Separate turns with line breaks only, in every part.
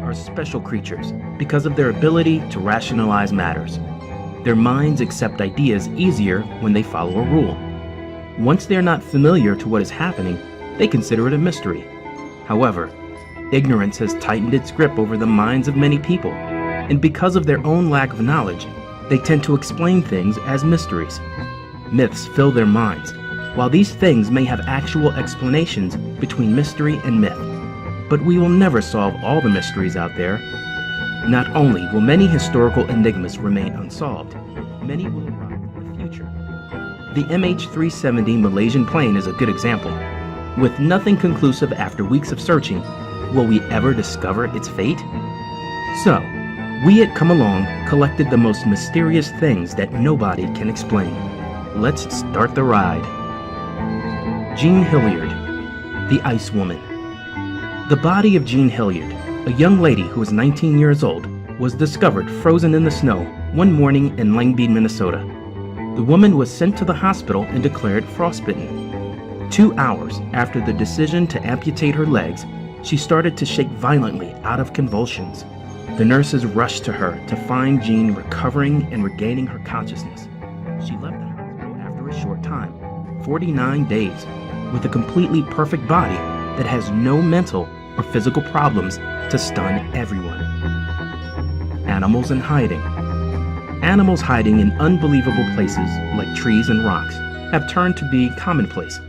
are special creatures because of their ability to rationalize matters. Their minds accept ideas easier when they follow a rule. Once they are not familiar to what is happening, they consider it a mystery. However, ignorance has tightened its grip over the minds of many people, and because of their own lack of knowledge, they tend to explain things as mysteries. Myths fill their minds. While these things may have actual explanations between mystery and myth, but we will never solve all the mysteries out there. Not only will many historical enigmas remain unsolved, many will arrive in the future. The MH370 Malaysian plane is a good example. With nothing conclusive after weeks of searching, will we ever discover its fate? So, we at Come Along collected the most mysterious things that nobody can explain. Let's start the ride. Jean Hilliard, the Ice Woman. The body of Jean Hilliard, a young lady who was 19 years old, was discovered frozen in the snow one morning in Langby, Minnesota. The woman was sent to the hospital and declared frostbitten. 2 hours after the decision to amputate her legs, she started to shake violently out of convulsions. The nurses rushed to her to find Jean recovering and regaining her consciousness. She left the hospital after a short time, 49 days, with a completely perfect body that has no mental or physical problems to stun everyone. Animals in hiding. Animals hiding in unbelievable places like trees and rocks have turned to be commonplace.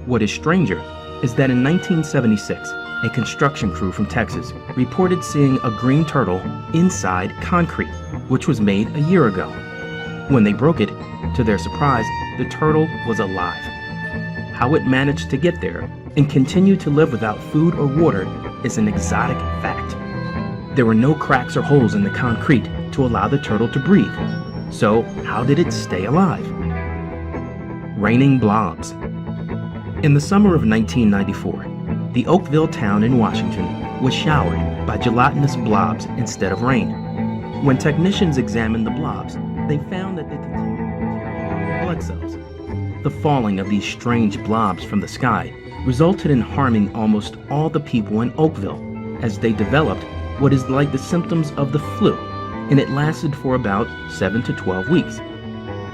What is stranger is that in 1976, a construction crew from Texas reported seeing a green turtle inside concrete, which was made a year ago. When they broke it, to their surprise, the turtle was alive. How it managed to get there and continue to live without food or water is an exotic fact. There were no cracks or holes in the concrete to allow the turtle to breathe. So how did it stay alive? Raining blobs. In the summer of 1994, the Oakville town in Washington was showered by gelatinous blobs instead of rain. When technicians examined the blobs, they found that they contained blood cells. The falling of these strange blobs from the sky resulted in harming almost all the people in Oakville, as they developed what is like the symptoms of the flu, and it lasted for about 7 to 12 weeks.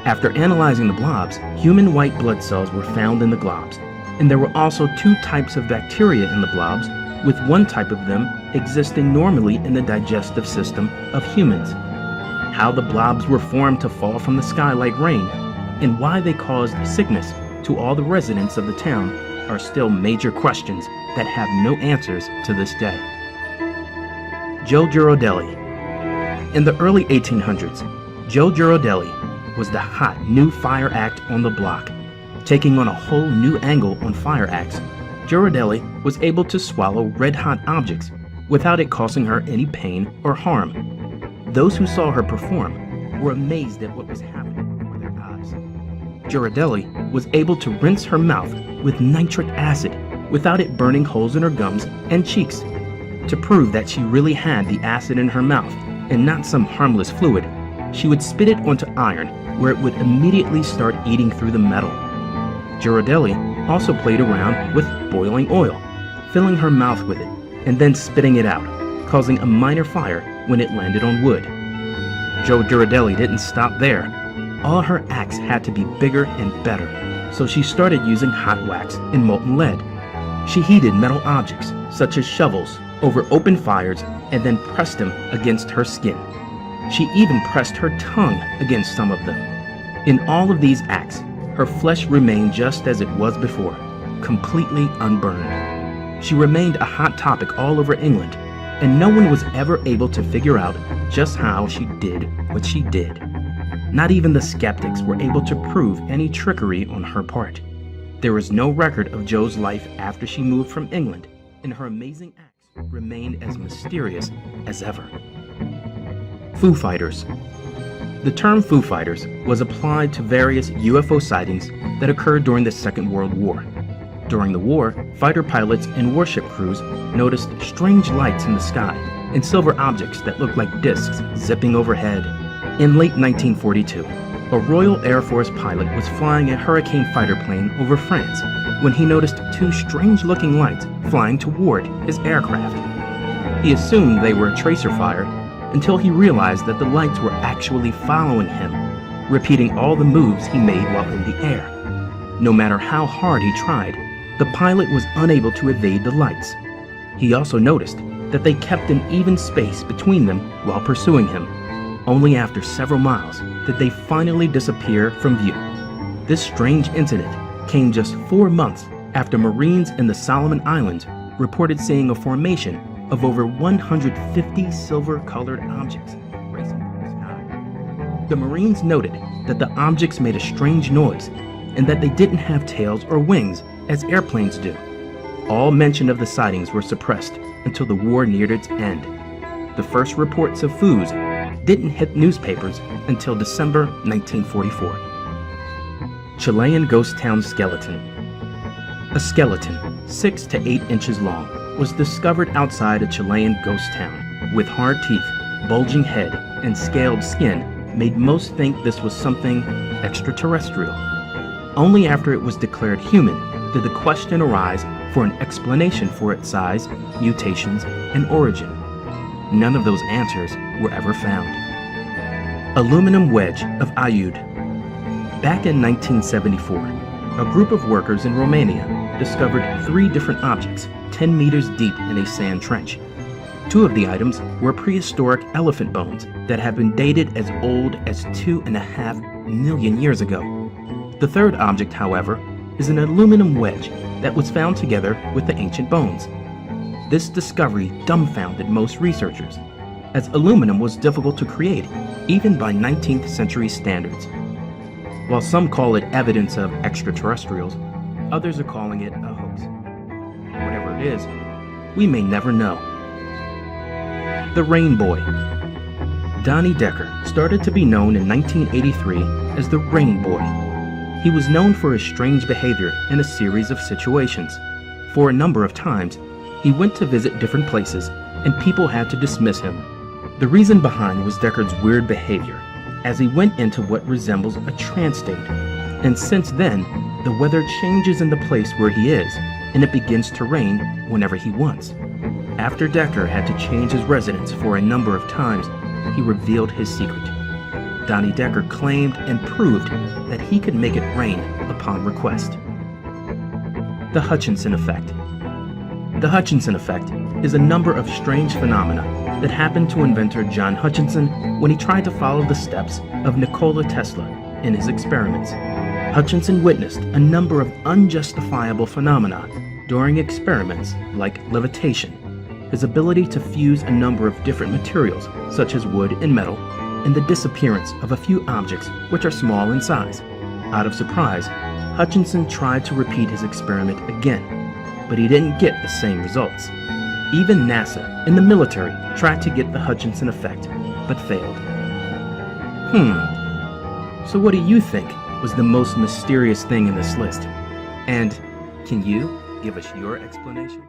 After analyzing the blobs, human white blood cells were found in the globs, and there were also 2 types of bacteria in the blobs, with one type of them existing normally in the digestive system of humans. How the blobs were formed to fall from the sky like rain, and why they caused sickness to all the residents of the town are still major questions that have no answers to this day. Joe Girardelli. In the early 1800s, Joe Girardelli was the hot new fire act on the block. Taking on a whole new angle on fire acts, Girardelli was able to swallow red-hot objects without it causing her any pain or harm. Those who saw her perform were amazed at what was happening before their eyes. Girardelli was able to rinse her mouth with nitric acid without it burning holes in her gums and cheeks. To prove that she really had the acid in her mouth and not some harmless fluid, she would spit it onto iron where it would immediately start eating through the metal. Girardelli also played around with boiling oil, filling her mouth with it and then spitting it out, causing a minor fire when it landed on wood. Joe Girardelli didn't stop there. All her acts had to be bigger and better, so she started using hot wax and molten lead. She heated metal objects, such as shovels, over open fires and then pressed them against her skin. She even pressed her tongue against some of them. In all of these acts, her flesh remained just as it was before, completely unburned. She remained a hot topic all over England, and no one was ever able to figure out just how she did what she did. Not even the skeptics were able to prove any trickery on her part. There is no record of Joe's life after she moved from England, and her amazing acts remained as mysterious as ever. Foo Fighters. The term Foo Fighters was applied to various UFO sightings that occurred during the Second World War. During the war, fighter pilots and warship crews noticed strange lights in the sky and silver objects that looked like discs zipping overhead. In late 1942, a Royal Air Force pilot was flying a Hurricane fighter plane over France when he noticed 2 strange-looking lights flying toward his aircraft. He assumed they were a tracer fire until he realized that the lights were actually following him, repeating all the moves he made while in the air. No matter how hard he tried, the pilot was unable to evade the lights. He also noticed that they kept an even space between them while pursuing him. Only after several miles did they finally disappear from view. This strange incident came just 4 months after Marines in the Solomon Islands reported seeing a formation of over 150 silver-colored objects racing through the sky. The Marines noted that the objects made a strange noise and that they didn't have tails or wings as airplanes do. All mention of the sightings were suppressed until the war neared its end. The first reports of FOOs didn't hit newspapers until December 1944. Chilean Ghost Town Skeleton. A skeleton, 6 to 8 inches long, was discovered outside a Chilean ghost town, with hard teeth, bulging head, and scaled skin made most think this was something extraterrestrial. Only after it was declared human did the question arise for an explanation for its size, mutations, and origin. None of those answers were ever found. Aluminum wedge of Aiud. Back in 1974, a group of workers in Romania discovered 3 different objects 10 meters deep in a sand trench. 2 of the items were prehistoric elephant bones that have been dated as old as 2.5 million years ago. The third object, however, is an aluminum wedge that was found together with the ancient bones. This discovery dumbfounded most researchers, as aluminum was difficult to create even by 19th century standards. While some call it evidence of extraterrestrials, others are calling it a hoax. Whatever it is, we may never know. The Rain Boy. Donnie Decker started to be known in 1983 as the Rain Boy. He was known for his strange behavior in a series of situations. For a number of times, he went to visit different places and people had to dismiss him. The reason behind was Decker's weird behavior, as he went into what resembles a trance state. And since then, the weather changes in the place where he is, and it begins to rain whenever he wants. After Decker had to change his residence for a number of times, he revealed his secret. Donnie Decker claimed and proved that he could make it rain upon request. The Hutchinson Effect. The Hutchinson Effect is a number of strange phenomena that happened to inventor John Hutchinson when he tried to follow the steps of Nikola Tesla in his experiments. Hutchinson witnessed a number of unjustifiable phenomena during experiments like levitation, his ability to fuse a number of different materials such as wood and metal, and the disappearance of a few objects which are small in size. Out of surprise, Hutchinson tried to repeat his experiment again, but he didn't get the same results. Even NASA and the military tried to get the Hutchinson effect, but failed. So what do you think was the most mysterious thing in this list? And can you give us your explanation?